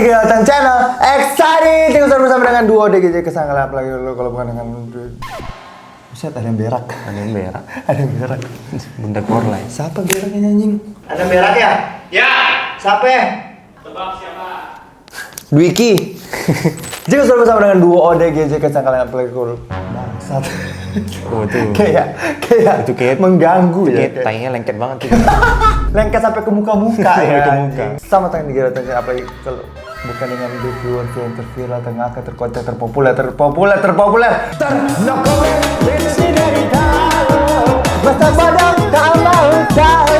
di Kelihatan Channel Excited bersama dengan duo DGJ Kesanggalan. Apalagi lo kalau bukan dengan Buset, ada yang berak. Ada yang berak. Ada yang berak. Bunda Korlai. Siapa beraknya anjing? Ada yang berak ya? Ya. Siapa ya? Tebak siapa? Dwiki. Jika sudah bersama dengan duo ODGJ Kesanggalan. Apalagi kalau bangsat. Oh itu. kayak itu kayak mengganggu itu ya. kayak tainya lengket banget tuh. Lengket sampai ke muka-muka Sampai ya. ke muka. Sama tangan di Kelihatan Channel. Apalagi kalau bukan dengan reviewer film terviral, tengahkar, terkocak, terpopuler, no comment, benci dari tahu, masa badang tak mau tahu.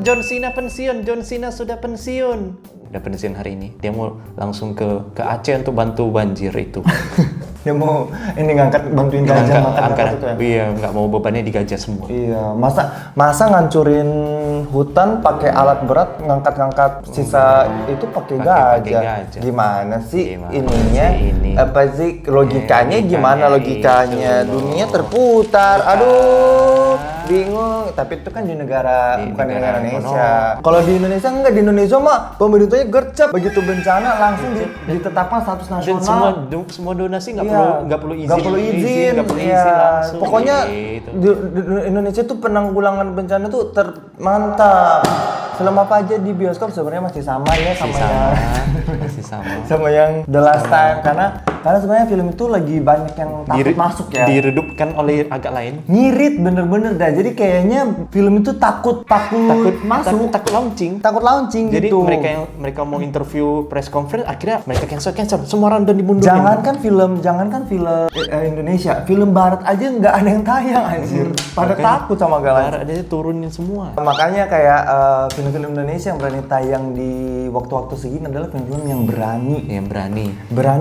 John Cena pensiun. John Cena sudah pensiun. Udah pensiun hari ini. Dia mau langsung ke Aceh untuk bantu banjir itu. Dia mau ini bantuin gajah makan itu ya. Iya, nggak mau bebannya di gajah semua. Iya, masa ngancurin hutan pakai alat berat, ngangkat sisa itu pakai gajah. Gimana sih ininya? Apa sih logikanya? Gimana logikanya? Dunia terputar. Aduh, bingung. Tapi itu kan di negara bukan di negara Indonesia. Kalau di Indonesia enggak, di Indonesia mah pemerintahnya gercep. Begitu bencana langsung ditetapkan status nasional. Semua donasi nggak perlu izin. Nggak perlu izin langsung. Pokoknya di Indonesia tuh penanggulangan bencana tuh mantap. Film apa aja di bioskop sebenarnya masih sama ya masih sama. Sama yang The Last Time karena sebenarnya film itu lagi banyak yang takut masuk ya. Diredupkan oleh agak lain. Ngirit bener-bener dah. Jadi kayaknya film itu takut masuk, takut launching. Takut launching Jadi gitu. mereka mau interview press conference akhirnya mereka cancel. Semua orang udah dimundurin. Jangankan film Indonesia, film Barat aja nggak ada yang tayang anjir. Pada takut sama galang. Barat aja turunin semua. Makanya kayak film-film Indonesia yang berani tayang di waktu-waktu segini adalah film-film yang berani.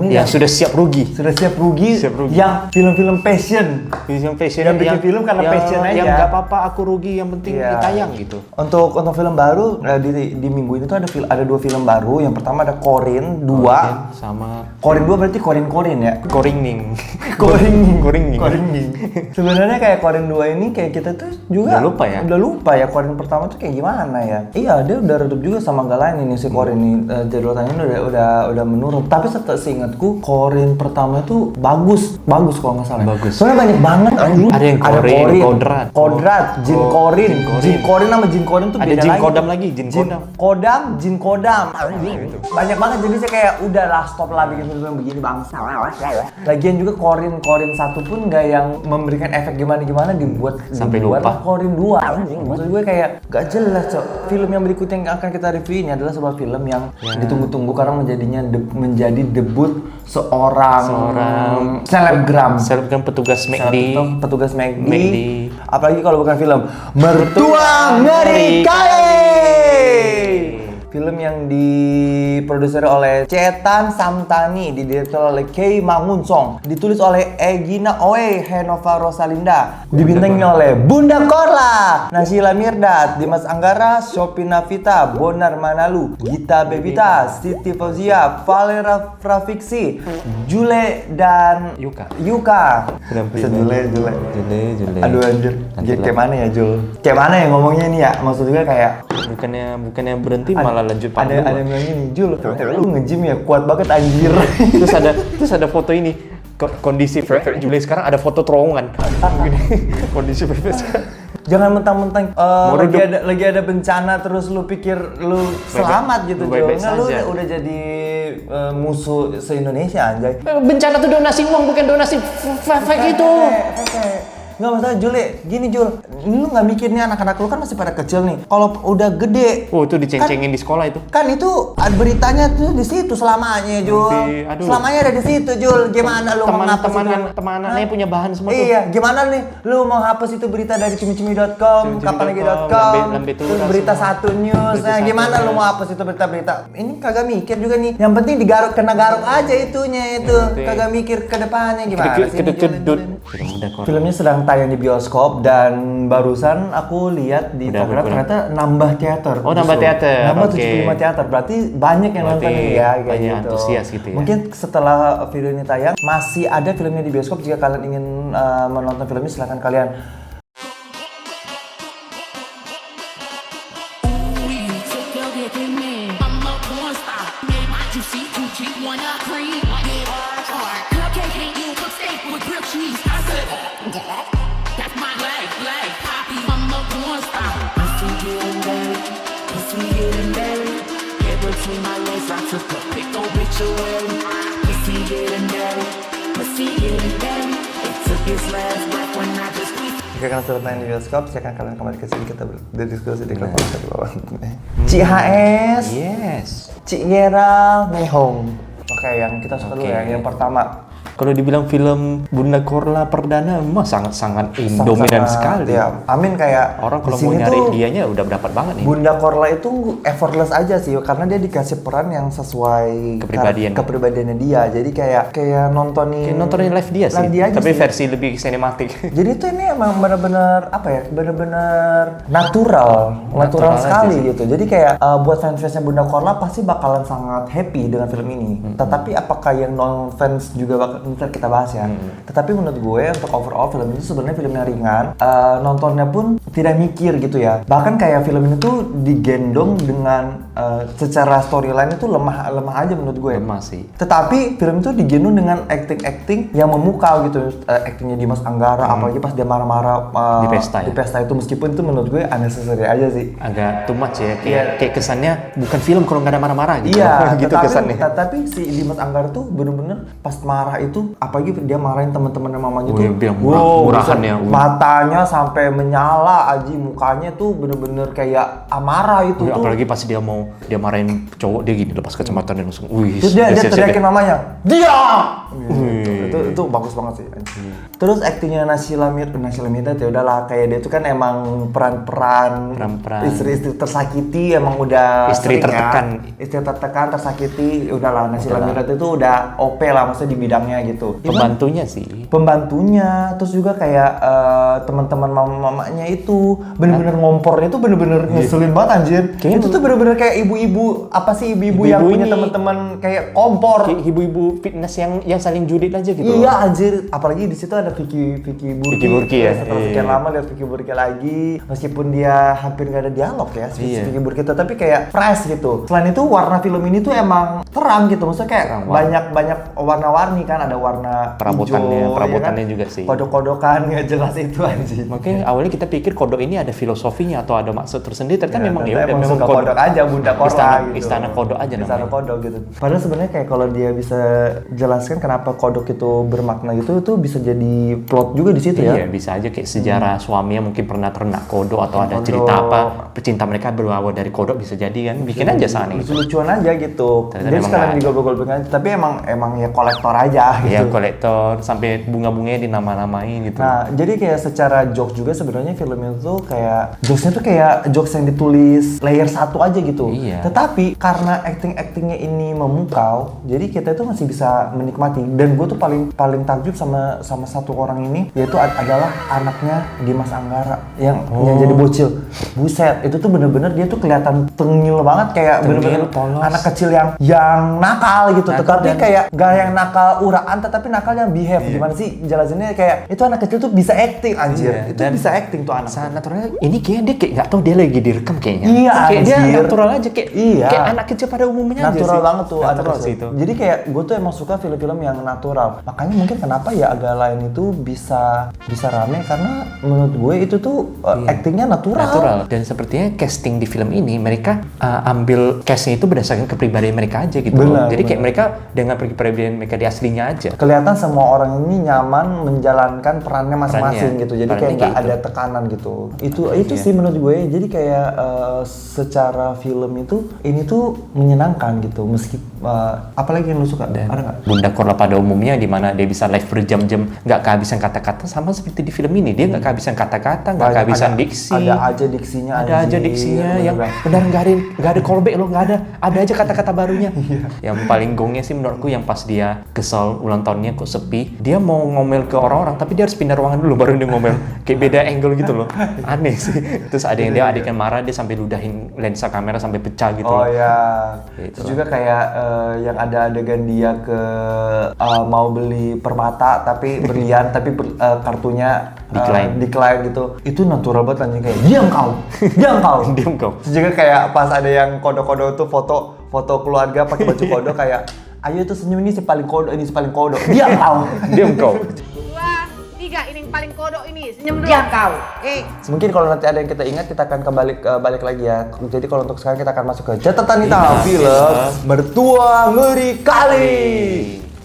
Yang sudah siap rugi. Yang film-film passion. Yang bikin film karena passion aja. Yang nggak apa-apa aku rugi, yang penting ditayang gitu. Untuk film baru di minggu ini tuh ada dua film baru. Yang pertama ada Corin 2. Sama Corin 2 berarti Corin ya? Coringning. Sebenarnya kayak Corin 2 ini kayak kita tuh juga udah lupa ya Corin pertama tuh kayak gimana ya. Iya, dia udah redup juga sama Galain ini si Corin ini. Jadwal tayangnya udah menurun. Tapi seingatku Corin pertama itu bagus kalau nggak salah. Bagus. Soalnya banyak banget. Ada yang Corin, Kodrat, Jin Corin. Jin Corin sama Jin Corin tuh ada beda Jin lagi. Kodam lagi, Jin Kodam. Banyak banget jenisnya kayak udahlah stop lah bikin film begini bangsa. Lagian juga Corin 1 pun nggak yang memberikan efek gimana dibuat sampai lupa. Corin 2. Maksud gue kayak gak jelas, Cok. Film yang berikutnya yang akan kita review ini adalah sebuah film yang ditunggu-tunggu karena menjadi debut seorang selebgram petugas McD. Apalagi kalau bukan film Mertua Merikae. Film yang diproduksi oleh Cetan Samtani, didirektur oleh Kei Mangunsong, ditulis oleh Egina Oe Henova Rosalinda, dibintangi oleh Bunda Korla, Naysila Mirdad, Dimas Anggara, Shopi Navita, Bonar Manalu, Gita Bebita, Siti Fauzia, Valera Frafiksi, Jule dan Yuka. Jule. Aduh anjir. Kayak mana ya Jul? Kayak mana ya ngomongnya ini ya? Maksud gue kayak bukannya berhenti malah lanjut part 2. Ada yang bilang gini, Jul, lu nge-gym ya kuat banget anjir. terus ada foto ini kondisi perfect Jule sekarang, ada foto terowongan. Kondisi perfect. Jangan mentang-mentang lagi ada bencana terus lu pikir lu selamat gitu, Jul. Enggak, lu udah jadi musuh se-Indonesia anjay. Bencana tuh donasi uang, bukan donasi fake itu. Nggak masalah Jule, gini Jul, lu nggak mikirnya anak-anak lu kan masih pada kecil nih. Kalau udah gede, itu diceng-cengin di sekolah itu. Kan itu beritanya tuh di situ selamanya Jul. Selamanya ada di situ Jul. Gimana lu mau ngapus itu? Teman-temannya punya bahan semua tuh. Iya, gimana nih? Lu mau hapus itu berita dari cimicimi.com, kapanlagi.com, terus berita satu news. Nah, gimana lu mau hapus itu berita-berita? Ini kagak mikir juga nih. Yang penting kena garuk aja itunya itu. Kagak mikir ke depannya gimana sih? Filmnya sedang tayang di bioskop dan barusan aku lihat di Instagram ternyata nambah teater. Nambah teater. Nambah 75 teater. Berarti banyak yang nonton ya kayak banyak gitu. Antusias gitu ya. Mungkin setelah video ini tayang masih ada filmnya di bioskop. Jika kalian ingin menonton filmnya silahkan kalian see it in Mary. Yeah, between my legs, I took a big obituary. We see it in Mary. We see it in Mary. It took his last breath when I just Oke, karena sudah tayang di bioskop, saya akan kalian kembali ke sini kita berdiskusi di klub podcast di bawah. CS, Yes. Cik Gerald, Mehong. Oke, yang kita suka dulu ya, yang pertama. Kalau dibilang film Bunda Korla Perdana, emang sangat-sangat dominan sekali. Ya, Amin kayak Orang kalau di mau sini nyari tuh, dianya udah dapat banget nih. Bunda Korla itu effortless aja sih, karena dia dikasih peran yang sesuai kepribadiannya dia. Jadi kayak nontonin Kayak nontonin live dia sih, aja tapi sih. versi lebih sinematik. Jadi tuh ini emang bener-bener apa ya, bener-bener natural sekali aja sih. gitu. Jadi kayak buat fans-fansnya Bunda Korla pasti bakalan sangat happy dengan film ini. Tetapi apakah yang non fans juga bakal, ntar kita bahas ya. Tetapi menurut gue untuk overall film itu sebenarnya film yang ringan. Nontonnya pun tidak mikir gitu ya. Bahkan kayak film ini tuh digendong dengan secara storyline itu lemah aja menurut gue. Lemah sih. Tetapi film itu digendong dengan acting yang memukau gitu. Actingnya Dimas Anggara, apalagi pas dia marah-marah Di pesta itu, meskipun itu menurut gue unnecessary aja sih. Agak too much ya, kayak kesannya bukan film kalau nggak ada marah-marah gitu. Iya, gitu kesannya. tapi si Dimas Anggara tuh bener-bener pas marah itu, apalagi dia marahin teman-temannya mamanya tuh, bilang murahan ya. Matanya sampai menyala, aji mukanya tuh bener-bener kayak amarah itu tuh. Apalagi pas dia marahin cowok, dia gini lepas kacamata dan langsung, wih. Terus dia teriakin mamanya, diam! Itu bagus banget sih. Terus aktingnya Naysila Mirdad ya udahlah, kayak dia tuh kan emang peran-peran istri-istri tersakiti, emang udah Istri sering tertekan. ya. Istri tertekan, tersakiti, udahlah Naysila Mirdad itu udah OP lah maksudnya di bidangnya gitu. Pembantunya, terus juga kayak teman-teman mamanya itu bener-bener ngompornya tuh bener-bener ngeselin banget anjir. Itu tuh bener-bener kayak ibu-ibu yang punya teman-teman kayak kompor. Kayak ibu-ibu fitness yang saling julid aja gitu. Iya anjir, apalagi di situ ada Vicky Burki ya. Setelah sekian lama lihat Vicky Burki lagi, meskipun dia hampir nggak ada dialog ya, Vicky Burki, tapi kayak fresh gitu. Selain itu warna film ini tuh emang terang gitu, maksudnya kayak banyak warna-warni kan, ada warna perabotannya ya kan? juga sih. Kodok-kodokan nggak jelas itu anjir. Makanya awalnya kita pikir kodok ini ada filosofinya atau ada maksud tersendiri, ternyata memang memang kodok aja, Bunda Korla gitu. Istana kodok aja namanya. Istana kodok gitu. Padahal sebenarnya kayak kalau dia bisa jelaskan kenapa kodok itu bermakna gitu, itu bisa jadi plot juga di situ ya. Iya, bisa aja kayak sejarah suaminya mungkin pernah ternak kodok atau ada cerita apa pecinta mereka berawal dari kodok, bisa jadi kan. Bikin aja sana gitu. Lucu-lucuan aja gitu. Jadi sekalian digobel-gobel aja, tapi emang ya kolektor aja gitu. Iya, kolektor sampai bunga-bunganya dinama-namain gitu. Nah, jadi kayak secara jokes juga sebenarnya film itu kayak jokesnya tuh kayak jokes yang ditulis layer satu aja gitu. Iya. Tetapi karena actingnya ini memukau, jadi kita tuh masih bisa menikmati. Dan gue tuh paling takjub sama satu orang ini, yaitu adalah anaknya Dimas Anggara yang jadi bocil. Buset, itu tuh bener-bener dia tuh kelihatan tengil banget, kayak bener-bener anak kecil yang nakal gitu. Tetapi kayak gak yang nakal uraan, tetapi nakal yang behave. Gimana sih jelasinnya, kayak itu anak kecil tuh bisa acting anjir. Itu bisa acting tuh anak. Sangat natural. Ini kayaknya dia kayak nggak tahu dia lagi direkam kayaknya. Iya, kayak anjir. dia natural aja kayak anak kecil pada umumnya aja sih. Natural banget tuh anak Natural kecil. sih itu. Jadi kayak gue tuh emang suka film-film yang natural. Makanya mungkin kenapa ya Agak Lain itu bisa rame, karena menurut gue itu tuh actingnya natural. Dan sepertinya casting di film ini mereka ambil castnya itu berdasarkan kepribadian mereka aja gitu. Jadi kayak mereka dengan kepribadian mereka di aslinya aja. Kelihatan semua orang ini nyaman menjalankan perannya masing-masing gitu. Jadi kayak nggak ada tekanan gitu. Itu sih menurut gue. Jadi kayak secara film itu ini tuh menyenangkan gitu. Meski apalagi yang lu suka? Ada nggak? Bunda Korla pada umumnya di mana dia bisa live berjam-jam nggak kehabisan kata-kata, sama seperti di film ini dia nggak kehabisan kata-kata, nggak kehabisan diksi. Ada aja diksinya. Yang benar nggak ada callback loh, nggak ada aja kata-kata barunya. Yang paling gongnya sih menurutku yang pas dia kesel ulang tahunnya kok sepi, dia mau ngomel ke orang-orang tapi dia harus pindah ruangan dulu baru dia ngomel, kayak beda angle gitu loh. Aneh sih. Terus ada yang dia adiknya marah, dia sampai ludahin lensa kamera sampai pecah gitu. Oh ya. Gitu. Terus juga kayak yang ada adegan dia ke mau beli permata tapi berlian tapi kartunya decline gitu. Itu natural banget anjing, kayak diam kau. Diam kau. Terus juga kayak pas ada yang kode-kode tuh foto keluarga pakai baju kode, kayak ayo itu senyum, ini si paling kode, Diam kau. Diam kau. Tiga, ini yang paling kodok ini. Senyum dulu. Ya kau. Mungkin kalau nanti ada yang kita ingat, kita akan balik lagi ya. Jadi kalau untuk sekarang kita akan masuk ke catatan hitam film Mertua Ngeri Kali.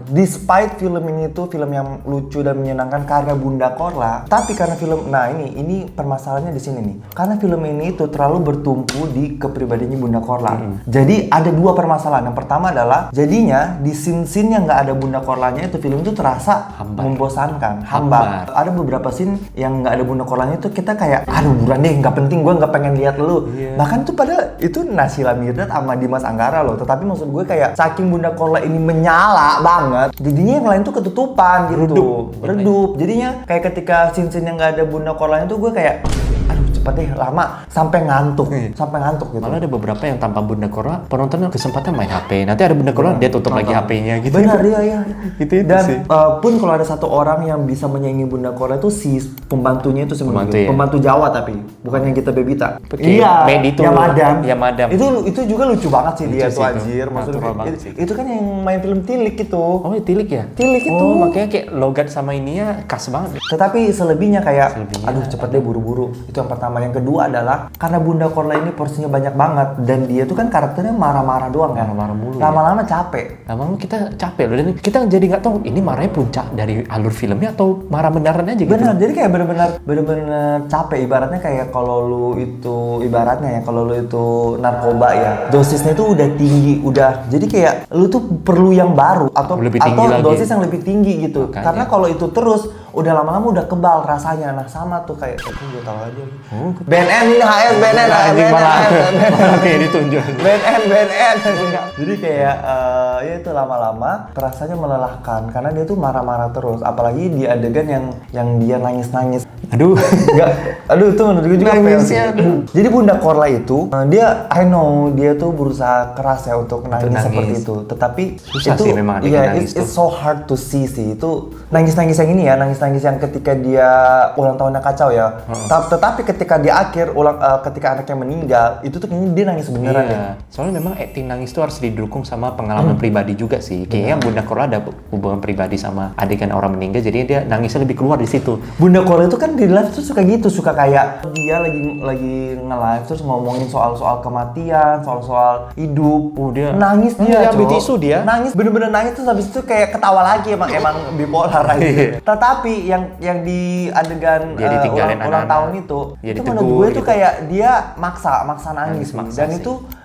Despite film ini tuh film yang lucu dan menyenangkan karya Bunda Korla, tapi karena film, nah ini permasalahannya di sini nih. Karena film ini tuh terlalu bertumpu di kepribadiannya Bunda Korla. Jadi ada dua permasalahan. Yang pertama adalah jadinya di scene-scene yang nggak ada Bunda Korlanya itu film itu terasa membosankan, hambar. Ada beberapa scene yang nggak ada Bunda Korlanya itu kita kayak, aduh buruan deh, nggak penting, gue nggak pengen lihat lu. Bahkan tuh padahal itu Naysila Mirdad sama Dimas Anggara loh. Tetapi maksud gue kayak saking Bunda Korla ini menyala banget, jadinya yang lain tuh ketutupan gitu, redup. Jadinya kayak ketika scene-scene yang nggak ada Bunda Korlanya tuh gue kayak, aduh cepet deh, lama sampai ngantuk gitu. Malah ada beberapa yang tanpa Bunda Korla, penontonnya kesempatan main HP. Nanti ada Bunda Korla, dia tutup lagi HP-nya gitu. Benar, iya. Itu Dan sih. pun kalau ada satu orang yang bisa menyaingi Bunda Korla itu si pembantunya itu sebenarnya pembantu Jawa, tapi bukan yang kita Bebita. Iya, yang madam. Itu juga lucu banget sih, dia tuh anjir. Natural Maksudnya banget sih. itu kan yang main film Tilik itu. Oh, Tilik ya? Tilik itu. Oh, makanya kayak logat sama ininya khas banget. Tetapi selebihnya kayak, aduh cepet deh, buru-buru. Itu yang pertama. Yang kedua adalah karena Bunda Korla ini porsinya banyak banget dan dia tuh kan karakternya marah-marah doang kan. Marah-marah mulu. Lama-lama capek. Lama-lama kita capek loh, dan kita jadi nggak tahu ini marahnya puncak dari alur filmnya atau marah beneran aja gitu. Bener, jadi kayak bener-bener capek. Ibaratnya kayak kalau lu itu narkoba ya, dosisnya itu udah tinggi, jadi kayak lu tuh perlu yang baru atau dosis yang lebih tinggi gitu. Makanya. Karena kalau itu terus udah lama-lama udah kebal rasanya. Nah sama tuh kayak itu gue tahu aja. BNN ini HS BNN. Oke, ditunjuk. BNN. Jadi kayak ya itu lama-lama rasanya melelahkan karena dia tuh marah-marah terus. Apalagi di adegan yang dia nangis-nangis. Aduh, itu menurut gue juga fail sih. Jadi Bunda Korla itu dia, I know dia tuh berusaha keras ya untuk nangis seperti itu. Tetapi susah itu sih memang adegan nangis it's so hard to see sih. Itu nangis-nangis yang ini ya, nangis-nangis yang ketika dia ulang tahunnya kacau ya. Tetapi ketika di akhir ketika anaknya meninggal, itu tuh kayaknya dia nangis beneran ya. Soalnya memang acting nangis itu harus didukung sama pengalaman pribadi juga sih. Kayaknya Bunda Korla ada hubungan pribadi sama adegan orang meninggal, jadi dia nangisnya lebih keluar di situ. Bunda Korla itu kan di live tuh suka gitu, suka kayak dia lagi nge-live terus ngomongin soal kematian, soal hidup. Dia nangis dia, ambil tisu dia. Nangis, bener-bener nangis terus habis itu kayak ketawa lagi, emang bipolar aja. Tetapi yang di adegan dia ditinggalin ulang tahun itu menurut gue tuh kayak dia maksa nangis.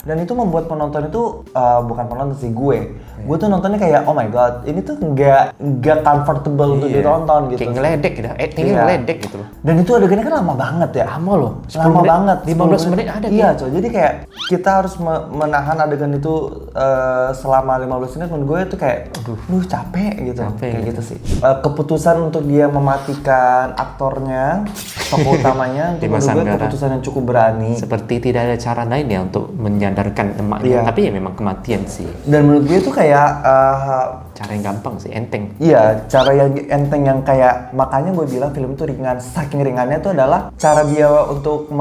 Dan itu membuat penonton itu bukan penonton sih, gue tuh nontonnya kayak oh my god, ini tuh nggak comfortable untuk ditonton gitu. Kayak ngeledek gitu, actingnya ngeledek gitu loh. Dan itu adegannya kan lama banget ya. Lama loh, lama banget. 15 menit ada. Iya coy, jadi kayak kita harus menahan adegan itu selama 15 menit. Menurut gue itu kayak capek gitu. Kayak gitu sih. Keputusan untuk dia mematikan aktornya, tokoh utamanya, itu menurut gue keputusan yang cukup berani. Seperti tidak ada cara lain ya untuk menyadarkan emaknya, tapi ya memang kematian sih. Dan menurut gue itu kayak cara yang gampang sih, enteng. Iya, cara yang enteng yang kayak, makanya gue bilang film itu ringan. Saking ringannya itu adalah cara dia untuk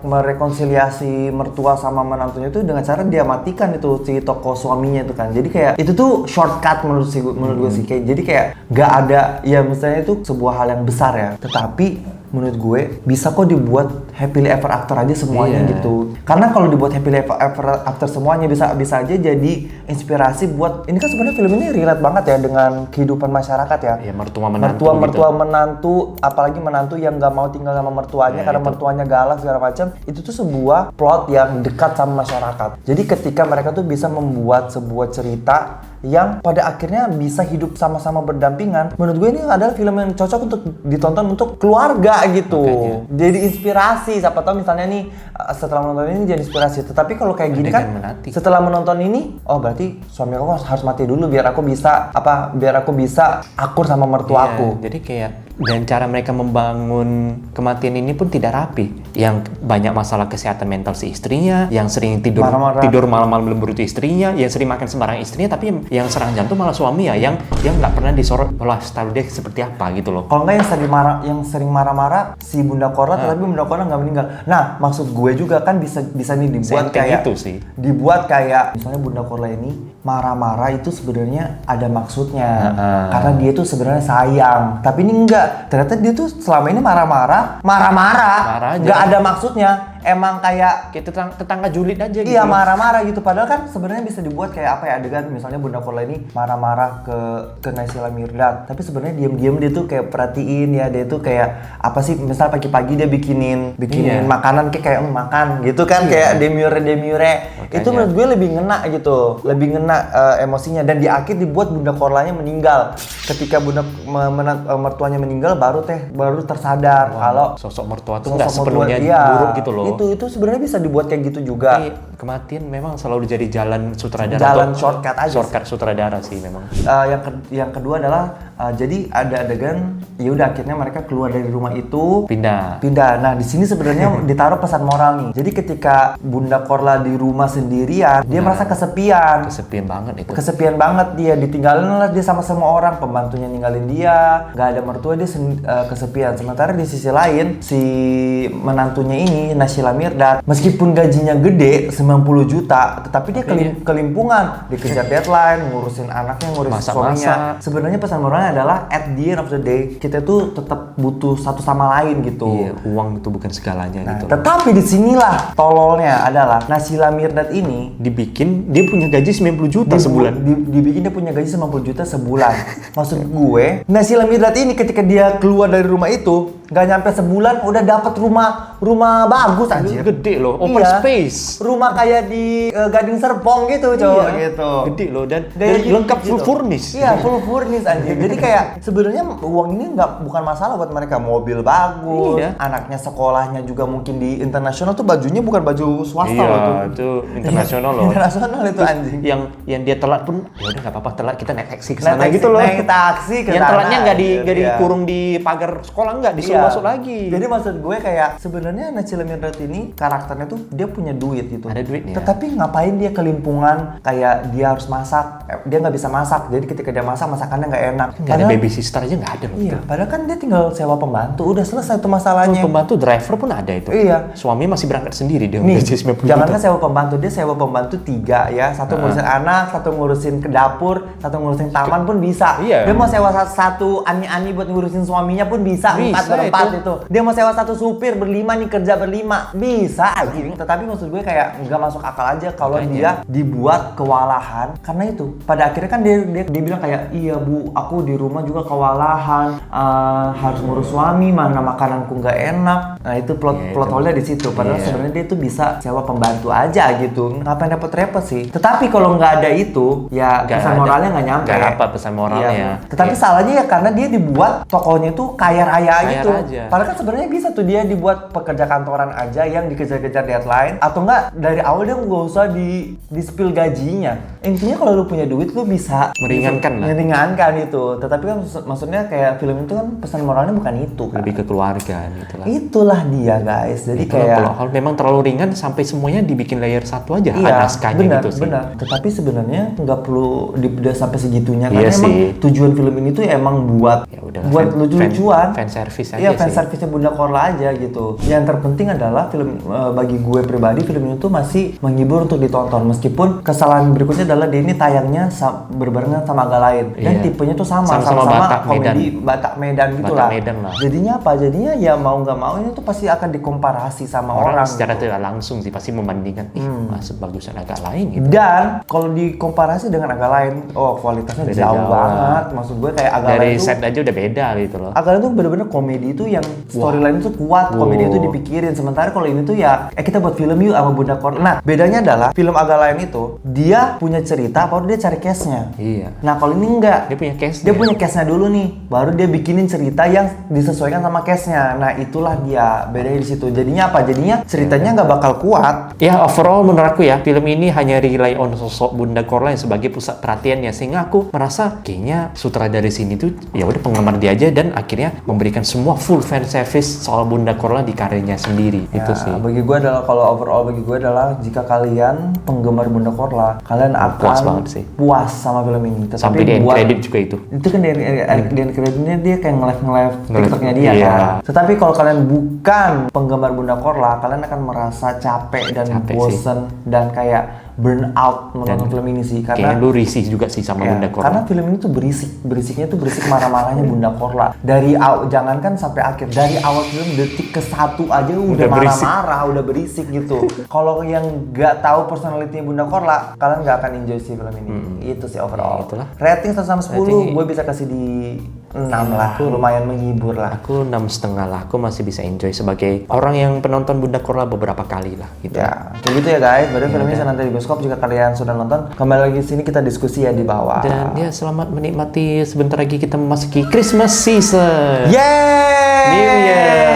merekonsiliasi mertua sama menantunya itu dengan cara dia matikan itu si tokoh suaminya itu kan. Jadi kayak itu tuh shortcut menurut gue sih. Kayak jadi kayak gak ada, ya misalnya itu sebuah hal yang besar ya. Tetapi menurut gue bisa kok dibuat happily ever after aja semuanya gitu. Karena kalau dibuat happily ever after semuanya bisa aja jadi inspirasi buat, ini kan sebenarnya film ini relate banget ya dengan kehidupan masyarakat ya. Iya, mertua menantu, apalagi menantu yang nggak mau tinggal sama mertuanya karena mertuanya galak segala macam. Itu tuh sebuah plot yang dekat sama masyarakat. Jadi ketika mereka tuh bisa membuat sebuah cerita yang pada akhirnya bisa hidup sama-sama berdampingan, menurut gue ini adalah film yang cocok untuk ditonton untuk keluarga gitu. Jadi inspirasi, siapa tahu misalnya nih setelah menonton ini jadi inspirasi. Tetapi kalau kayak gini kan setelah menonton ini, oh berarti suami aku harus mati dulu biar aku bisa akur sama mertuaku. Jadi kayak, dan cara mereka membangun kematian ini pun tidak rapi. Yang banyak masalah kesehatan mental si istrinya, yang sering tidur malam-malam lembur itu istrinya, yang sering makan sembarang istrinya, tapi yang serang jantung malah suami ya, yang nggak pernah disorot lifestyle dia seperti apa gitu loh. Kalau nggak yang sering marah-marah si Bunda Korla, tapi Bunda Korla nggak meninggal. Nah, maksud gue juga kan bisa nih dibuat kayak gitu sih. Dibuat kayak misalnya Bunda Korla ini marah-marah itu sebenarnya ada maksudnya. Karena dia tuh sebenarnya sayang. Tapi ini enggak, Iya, ternyata dia tuh selama ini marah-marah Marah aja. nggak ada maksudnya, emang kayak Kita tetangga julid aja gitu. iya marah-marah gitu. Padahal kan sebenarnya bisa dibuat kayak apa ya, adegan misalnya Bunda Korla ini marah-marah ke Naysila Mirdad, tapi sebenarnya diam-diam dia tuh kayak perhatiin ya, dia tuh kayak apa sih, misal pagi-pagi dia bikinin Iya. makanan kayak makan gitu kan, kayak demure. Makanya. Itu menurut gue lebih ngena gitu, lebih ngena emosinya. Dan di akhir dibuat Bunda Korlanya meninggal. Ketika mertuanya meninggal baru tersadar kalau Sosok mertua tuh sosok nggak mertua- sepenuhnya iya, buruk gitu loh. Itu sebenarnya bisa dibuat kayak gitu juga. Tapi kematian memang selalu jadi jalan sutradara. Jalan atau shortcut aja Shortcut sutradara sih memang. Yang kedua adalah jadi ada adegan ya udah akhirnya mereka keluar dari rumah itu Pindah. Nah di sini sebenarnya ditaruh pesan moral nih. Jadi ketika Bunda Korla di rumah sendirian, dia merasa kesepian. Kesepian banget dia, ditinggalin lah dia sama semua orang, pembantunya ninggalin dia, nggak ada mertua, dia kesepian. Sementara di sisi lain si menantunya ini Naysila Mirdad, meskipun gajinya gede 90 juta, tetapi dia kelimpungan, dikejar deadline, ngurusin anaknya, ngurusin Masak-masak. suaminya. Sebenarnya pesan moralnya adalah at the end of the day kita tuh tetap butuh satu sama lain gitu. Iya, uang itu bukan segalanya Nah, gitu. tetapi disinilah tololnya adalah Naysila Mirdad ini Dibikin dia punya gaji 90 juta sebulan. dibikin dia punya gaji 90 juta sebulan. Maksud gue, Naysila Mirdad ini ketika dia keluar dari rumah itu, nggak nyampe sebulan udah dapat rumah bagus anjir. Gede loh, open Iya. space. Rumah kayak di Gading Serpong gitu, cowok Iya, gitu. Gede loh dan Kayak lengkap gitu. full furnish. Iya, full furnish anjir. Jadi kayak sebenarnya uang ini bukan masalah buat mereka. Mobil bagus, Iya. anaknya sekolahnya juga mungkin di internasional tuh bajunya bukan baju swasta Iya, loh tuh. itu internasional loh. Internasional itu Terus anjing. yang dia telat pun ya udah nggak apa-apa, telat kita naik taksi ke sana Naik gitu loh. Naik taksi ke Yang sana, telatnya nggak anjir, iya. dikurung di pagar sekolah, nggak disuruh Iya. masuk lagi. Jadi maksud gue kayak sebenarnya Naysila Mirdad ini karakternya tuh dia punya duit gitu. Ada duitnya. Tetapi ngapain dia kelimpungan, kayak dia harus masak, dia nggak bisa masak. Jadi ketika dia masak masakannya nggak enak. Nggak ada babysitter aja, nggak ada loh. Iya, padahal kan dia tinggal sewa pembantu, udah selesai tuh masalahnya. Pembantu driver pun ada itu. Iya. Suami masih berangkat sendiri dia Nih, gaji 90 juta. jangankan sewa pembantu, dia sewa pembantu 3 ya. Satu ngurusin anak, satu ngurusin ke dapur, satu ngurusin taman pun bisa. Iya. Dia mau sewa satu ani-ani buat ngurusin suaminya pun bisa. Bisa 4 berempat itu. itu. Dia mau sewa satu supir berlima nih, kerja berlima. Bisa anjing. Tetapi maksud gue kayak nggak masuk akal aja kalau dia dibuat kewalahan karena itu. Pada akhirnya kan dia bilang kayak, "Iya, Bu, aku di rumah juga kewalahan, harus ngurus suami, mana makananku nggak enak." Nah, itu plot hole-nya di situ. Padahal sebenarnya dia tuh bisa sewa pembantu aja gitu. Ngapain repot-repot sih? Tetapi kalau nggak ada itu, ya Nggak pesan ada. moralnya nggak nyampe. Nggak dapat pesan moralnya. Iya. Tetapi salahnya ya karena dia dibuat tokohnya tuh kaya raya Kaya gitu. aja. Padahal kan sebenarnya bisa tuh dia dibuat pekerja kantoran aja yang dikejar-kejar deadline, atau enggak dari awal dia nggak usah di spill gajinya. Intinya kalau lu punya duit lu bisa Meringankan lah. Meringankan itu. Tetapi kan maksudnya kayak film itu kan pesan moralnya bukan itu kan. Lebih ke keluarga gitu lah. Itulah dia guys. Jadi Itulah kayak plot hole memang terlalu ringan sampai semuanya dibikin layer satu aja. iya, Naskahnya benar, gitu sih. benar. Tetapi sebenarnya nggak perlu udah sampai segitunya Iya karena emang sih. tujuan film ini tuh emang buat Ya udah, buat fan- lucu-lucuan. fan service aja Iya, fan sih. service-nya Bunda Korla aja gitu. Yang terpenting adalah film bagi gue pribadi film ini tuh masih menghibur untuk ditonton, meskipun kesalahan berikutnya adalah dia ini tayangnya berbarengan sama agak lain dan Iya. tipenya tuh Sama-sama Batak komedi Batak Medan gitu Batak lah. Medan lah. Jadinya apa? Jadinya ya mau nggak mau ini tuh pasti akan dikomparasi sama Orang orang secara gitu. tidak langsung sih pasti membandingkan, masih bagusan agak lain gitu. Dan kalau dikomparasi dengan agak lain, oh kualitasnya Beda jauh jauh banget. Maksud gue kayak agak Dari lain tuh set aja udah beda gitu loh. agak lain tuh bener-bener komedi itu yang storyline itu kuat, komedi itu dipikirin. Sementara kalau ini tuh ya kita buat film yuk sama Bunda Korla. Nah, bedanya adalah film agak lain itu dia punya cerita baru dia cari case-nya. Iya. Nah, kalau ini enggak. Dia punya case. Dia punya case-nya dulu nih, baru dia bikinin cerita yang disesuaikan sama case-nya. Nah, itulah dia bedanya di situ. Jadinya apa? Jadinya ceritanya nggak bakal kuat. Ya overall menurut aku ya film ini hanya rely on sosok Bunda Korla yang sebagai pusat perhatiannya, sehingga aku merasa kayaknya sutradara sini tuh ya udah penggemar dia aja dan akhirnya memberikan semua full fan service soal Bunda Korla di karyanya sendiri. Itu sih. Bagi gue adalah kalau overall bagi gue adalah jika kalian penggemar Bunda Korla, kalian akan Puas banget sih. puas sama film ini. Tetapi Sampai di end buat- credit juga itu. Itu kan di end creditnya dia kayak nge-live TikToknya dia iya. kan. Tetapi kalau kalian bukan penggemar Bunda Korla, kalian akan merasa capek dan Capek bosen dan kayak burn out menonton film ini sih, karena Kayaknya lu risih juga sih sama ya, Bunda Korla. karena film ini tuh berisiknya tuh berisik marah-marahnya Bunda Korla. Dari jangankan sampai akhir, dari awal film detik ke 1 aja udah berisik. marah-marah, udah berisik gitu. Kalau yang nggak tahu personality Bunda Korla, kalian nggak akan enjoy sih film ini. Itu sih overall. Ya, itulah. Rating 1 sampai 10, Rating- gue bisa kasih di 6 lah, lumayan menghibur lah. Aku 6,5 lah, aku masih bisa enjoy sebagai orang yang penonton Bunda Korla beberapa kali lah gitu. Ya, kayak gitu ya guys. Berarti film ini nanti di bioskop. Jika kalian sudah nonton, kembali lagi sini kita diskusi ya di bawah. Dan ya selamat menikmati, sebentar lagi kita memasuki Christmas season. Yeay! New Year.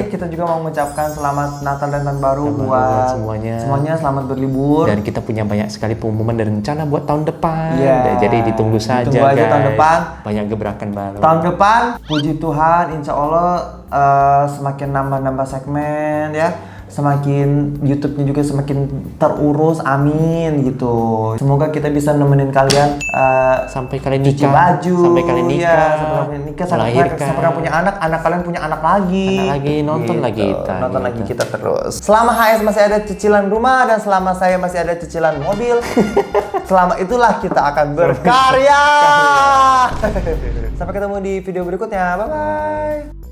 Kita juga mau mengucapkan selamat Natal dan Tahun Baru Selamat buat semuanya. Semuanya selamat berlibur. Dan kita punya banyak sekali pengumuman dan rencana buat tahun depan. Iya. Jadi ditunggu saja Ditunggu aja guys. tahun depan. Banyak gebrakan baru. Tahun depan, puji Tuhan, insya Allah semakin nambah-nambah segmen ya. Semakin YouTube-nya juga semakin terurus, amin gitu. Semoga kita bisa nemenin kalian Sampai kalian cuci nikah, baju, sampai kalian nikah, ya, sampai kalian nikah, sampai melahirkan. kalian punya anak kalian punya anak lagi. Anak lagi, nonton lagi kita, Nonton gitu. lagi kita terus. Selama HS masih ada cicilan rumah dan selama saya masih ada cicilan mobil, selama itulah kita akan berkarya. Sampai ketemu di video berikutnya. Bye bye.